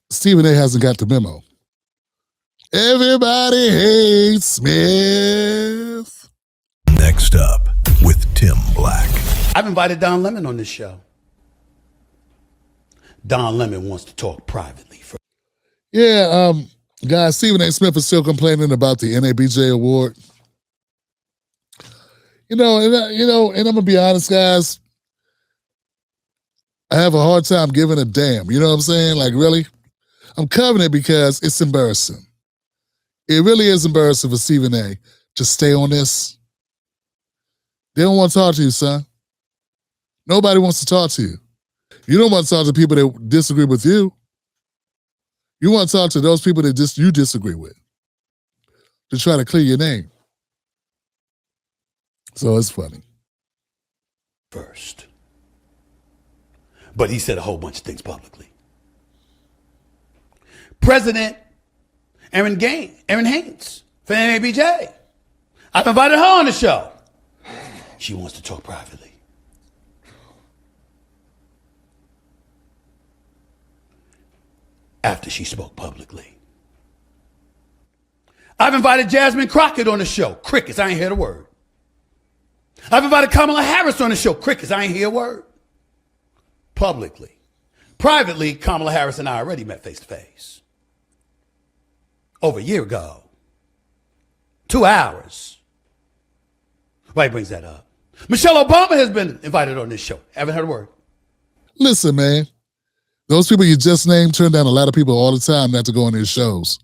Stephen A. hasn't got the memo. Everybody hates Smith. Next up with Tim Black. I've invited Don Lemon on this show. Don Lemon wants to talk privately. Yeah, guys, Stephen A. Smith is still complaining about the NABJ award. And I'm gonna be honest, guys. I have a hard time giving a damn. You know what I'm saying? Like, really? I'm covering it because it's embarrassing. It really is embarrassing for Stephen A. to stay on this. They don't want to talk to you, son. Nobody wants to talk to you. You don't want to talk to people that disagree with you. You want to talk to those people that you disagree with to try to clear your name. So it's funny. First. But he said a whole bunch of things publicly. President Erin Haines for NABJ. I've invited her on the show. She wants to talk privately. After she spoke publicly. I've invited Jasmine Crockett on the show. Crickets, I ain't hear a word. I've invited Kamala Harris on the show. Crickets, I ain't hear a word. Publicly. Privately, Kamala Harris and I already met face to face. Over a year ago. 2 hours. Why he brings that up? Michelle Obama has been invited on this show. Haven't heard a word. Listen, man. Those people you just named turn down a lot of people all the time not to go on their shows.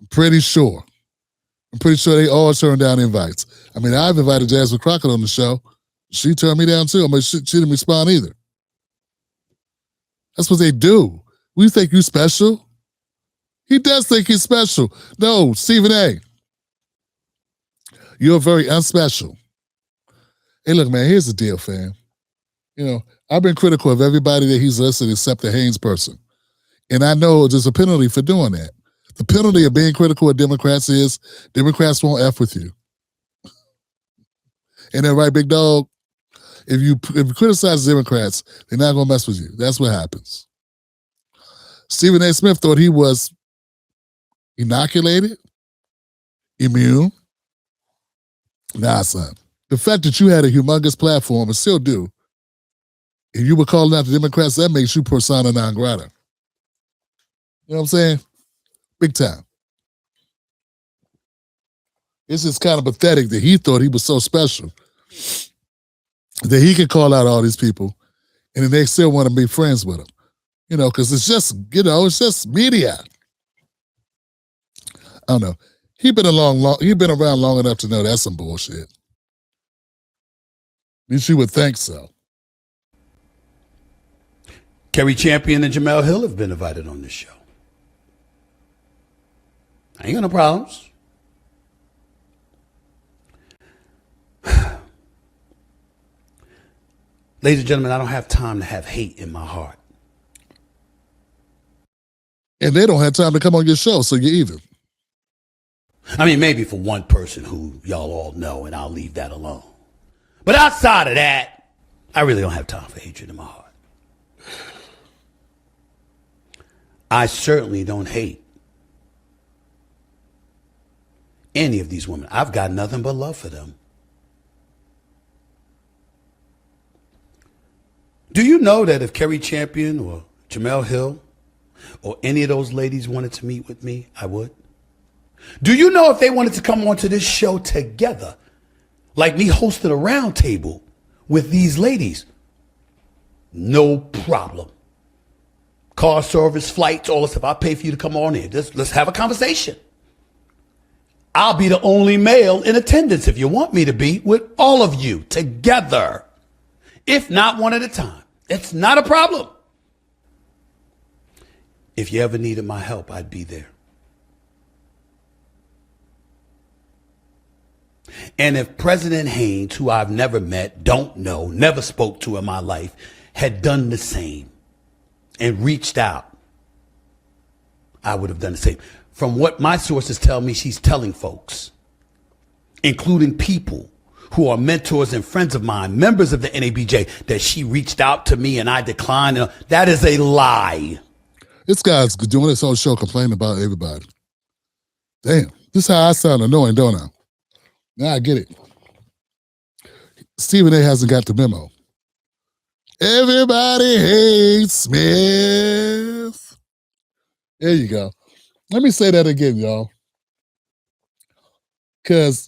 I'm pretty sure they all turn down invites. I mean, I've invited Jasmine Crockett on the show. She turned me down too. I mean, she didn't respond either. That's what they do. We think you special? He does think he's special. No, Stephen A. You're very unspecial. Hey, look, man, here's the deal, fam. I've been critical of everybody that he's listed except the Haines person. And I know there's a penalty for doing that. The penalty of being critical of Democrats is Democrats won't F with you. Ain't that right, big dog? If you criticize Democrats, they're not going to mess with you. That's what happens. Stephen A. Smith thought he was inoculated, immune. Nah, son. The fact that you had a humongous platform and still do, and you were calling out the Democrats, that makes you persona non grata. You know what I'm saying? Big time. It's just kind of pathetic that he thought he was so special that he could call out all these people and then they still want to be friends with him. Because it's just media. I don't know. He's been around long enough to know that's some bullshit. At least you would think so. Kerry Champion and Jamel Hill have been invited on this show. I ain't got no problems. Ladies and gentlemen, I don't have time to have hate in my heart. And they don't have time to come on your show, so you're even. I mean, maybe for one person who y'all all know, and I'll leave that alone. But outside of that, I really don't have time for hatred in my heart. I certainly don't hate any of these women. I've got nothing but love for them. Do you know that if Kerry Champion or Jamel Hill or any of those ladies wanted to meet with me, I would? Do you know if they wanted to come onto this show together, like me hosting a round table with these ladies? No problem. Car service, flights, all this stuff. I'll pay for you to come on in. Let's have a conversation. I'll be the only male in attendance if you want me to be with all of you together. If not one at a time. It's not a problem. If you ever needed my help, I'd be there. And if President Haines, who I've never met, don't know, never spoke to in my life, had done the same and reached out, I would have done the same. From what my sources tell me, she's telling folks, including people who are mentors and friends of mine, members of the NABJ, that she reached out to me and I declined. That is a lie. This guy's doing this whole show complaining about everybody. Damn, this is how I sound annoying, don't I? Now I get it. Stephen A. hasn't got the memo. Everybody hates Smith. There you go. Let me say that again, y'all. Because,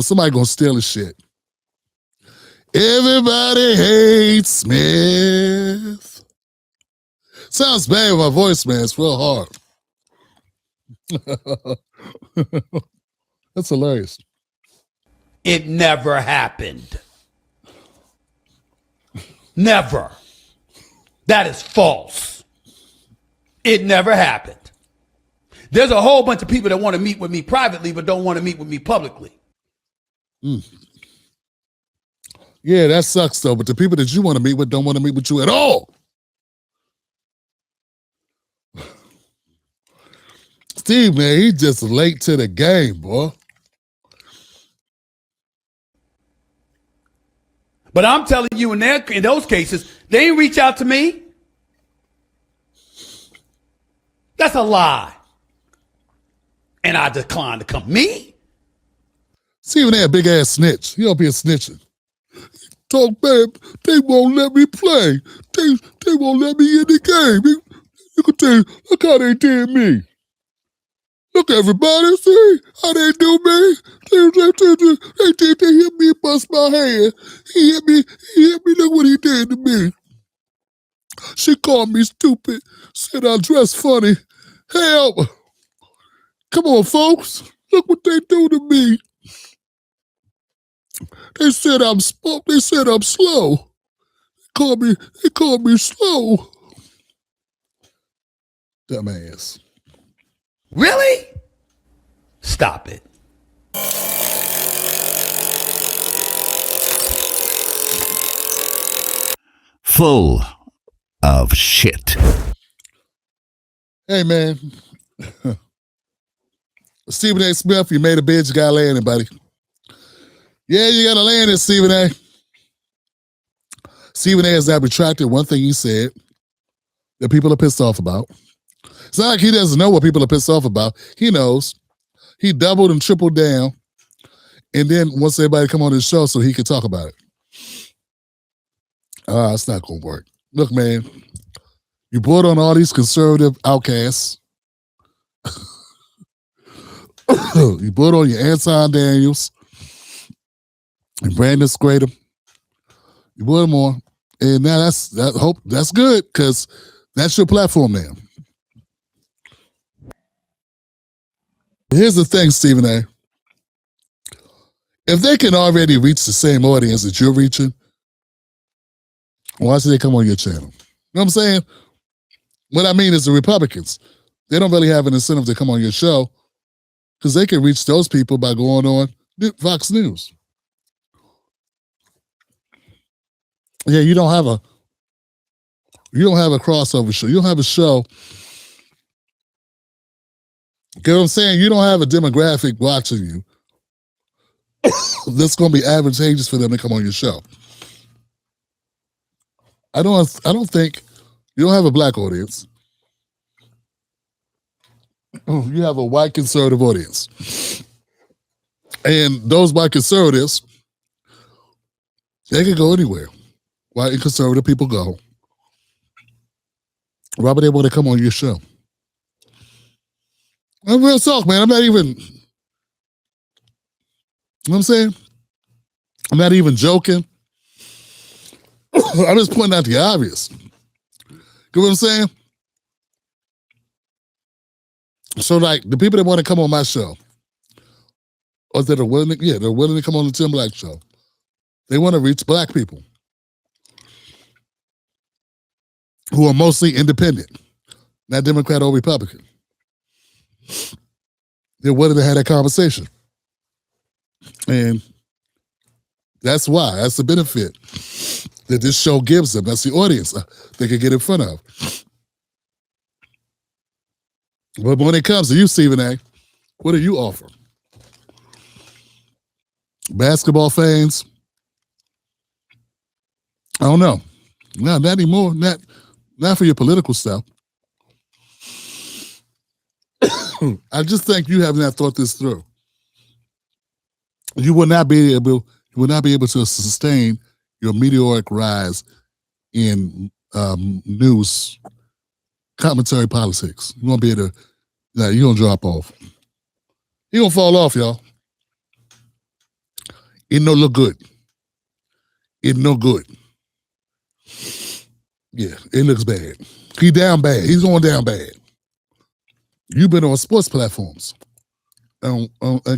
somebody gonna steal his shit. Everybody hates Smith. Sounds bad with my voice, man. It's real hard. That's hilarious. It never happened. Never. That is false. It never happened. There's a whole bunch of people that want to meet with me privately but don't want to meet with me publicly. Yeah, that sucks though, but the people that you want to meet with don't want to meet with you at all. Steve, man, he's just late to the game, boy. But I'm telling you, in those cases, they ain't reach out to me. That's a lie. And I declined to come. Me? Stephen A. a big ass snitch. He don't be a snitching. Talk bad. They won't let me play. They won't let me in the game. You can tell, look how they did me. Look, everybody, see how they do me. They hit me, bust my head. He hit me. Look what he did to me. She called me stupid. Said I dress funny. Help! Come on, folks. Look what they do to me. They said I'm slow. They called me slow. Dumbass. Really? Stop it. Full of shit. Hey, man. Stephen A. Smith, you made a bid, you gotta land it, buddy. Yeah, you gotta land it, Stephen A. Stephen A. has now retracted one thing he said that people are pissed off about. It's not like he doesn't know what people are pissed off about. He knows. He doubled and tripled down and then wants everybody to come on his show so he can talk about it. It's not gonna work. Look, man, you brought on all these conservative outcasts. You brought on your Anton Daniels and Brandon Scratum. You brought them on, and now that's good because that's your platform now. Here's the thing, Stephen A. If they can already reach the same audience that you're reaching, why should they come on your channel? You know what I'm saying? What I mean is the Republicans, they don't really have an incentive to come on your show because they can reach those people by going on Fox News. Yeah, you don't have a crossover show. You don't have a show. Get what I'm saying? You don't have a demographic watching you that's going to be advantageous for them to come on your show. I don't think you don't have a black audience. You have a white conservative audience. And those white conservatives, they can go anywhere. White and conservative people go. Why would they want to come on your show? I'm real talk, man. I'm not even, you know what I'm saying? I'm not even joking. I'm just pointing out the obvious. You know what I'm saying? So, like, the people that want to come on my show, or that are willing to, they're willing to come on the Tim Black show. They want to reach black people who are mostly independent, not Democrat or Republican. They're willing to have that conversation. And that's why. That's the benefit that this show gives them. That's the audience they can get in front of. But when it comes to you, Stephen A., what do you offer? Basketball fans? I don't know. No, not anymore. Not for your political stuff. I just think you have not thought this through. You will not be able to sustain your meteoric rise in news, commentary, politics. You won't be able to. No, you're gonna drop off. You're gonna fall off, y'all. It no look good. It no good. Yeah, it looks bad. He down bad. He's going down bad. You've been on sports platforms, on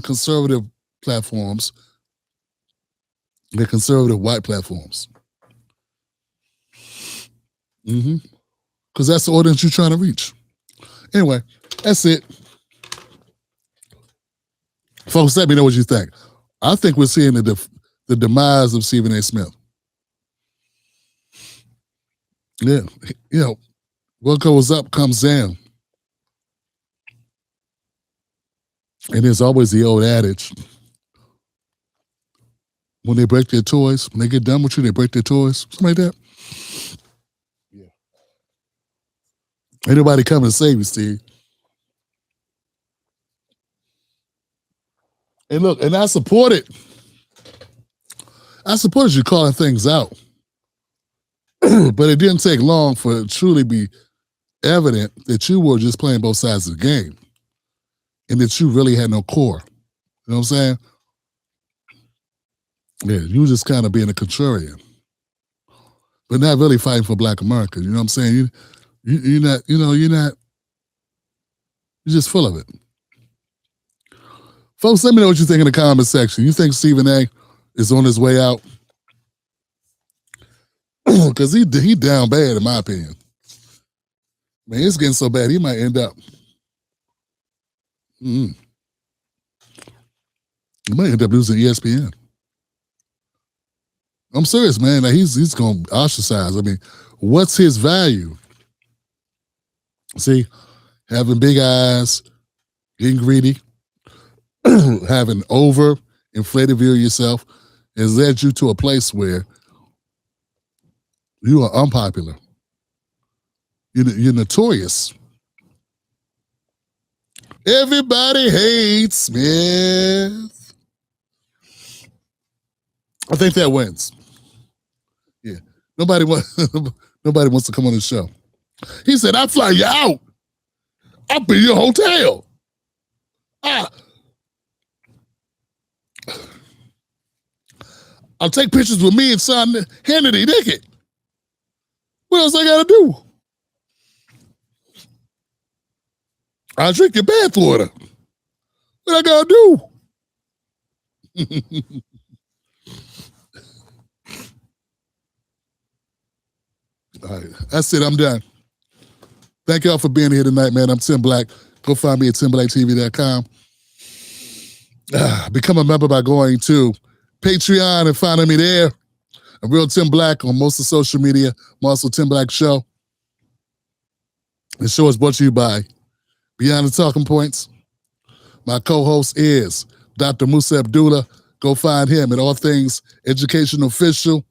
conservative platforms, the conservative white platforms. Because that's the audience you're trying to reach. Anyway, that's it. Folks, let me know what you think. I think we're seeing the demise of Stephen A. Smith. Yeah, you know, what goes up comes down. And there's always the old adage, when they break their toys, when they get done with you, they break their toys, something like that. Yeah. Ain't nobody coming to save you, Steve. And look, and I supported you calling things out. But it didn't take long for it to truly be evident that you were just playing both sides of the game and that you really had no core. You know what I'm saying? Yeah, you were just kind of being a contrarian, but not really fighting for Black America. You know what I'm saying? You're not, you're just full of it. Folks, let me know what you think in the comment section. You think Stephen A. is on his way out? Because he down bad, in my opinion. Man, it's getting so bad, he might end up. He might end up losing ESPN. I'm serious, man. Like he's going to ostracize. I mean, what's his value? See, having big eyes, getting greedy, having over-inflated view of yourself has led you to a place where you are unpopular. You're notorious. Everybody hates Smith. I think that wins. Yeah. Nobody wants to come on the show. He said, I'll fly you out. I'll be your hotel. I'll take pictures with me and Sean Hannity naked. What else I gotta do? I'll drink your bath water. What I gotta do? All right, that's it. I'm done. Thank y'all for being here tonight, man. I'm Tim Black. Go find me at TimBlackTV.com. Become a member by going to Patreon and finding me there. A real Tim Black on most of social media. I'm also Tim Black Show. The show is brought to you by Beyond the Talking Points. My co-host is Dr. Musa Abdullah. Go find him at All Things Education Official.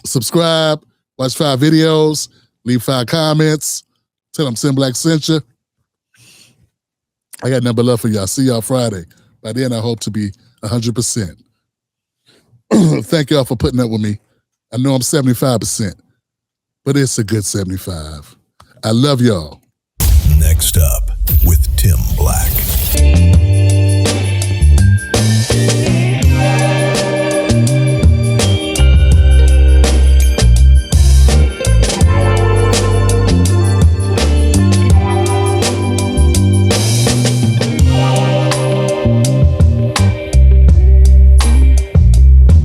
Subscribe, watch 5 videos, leave 5 comments. Tell them Tim Black sent you. I got nothing but love for y'all. See y'all Friday. By then, I hope to be 100%. Thank y'all for putting up with me. I know I'm 75%, but it's a good 75. I love y'all. Next up with Tim Black.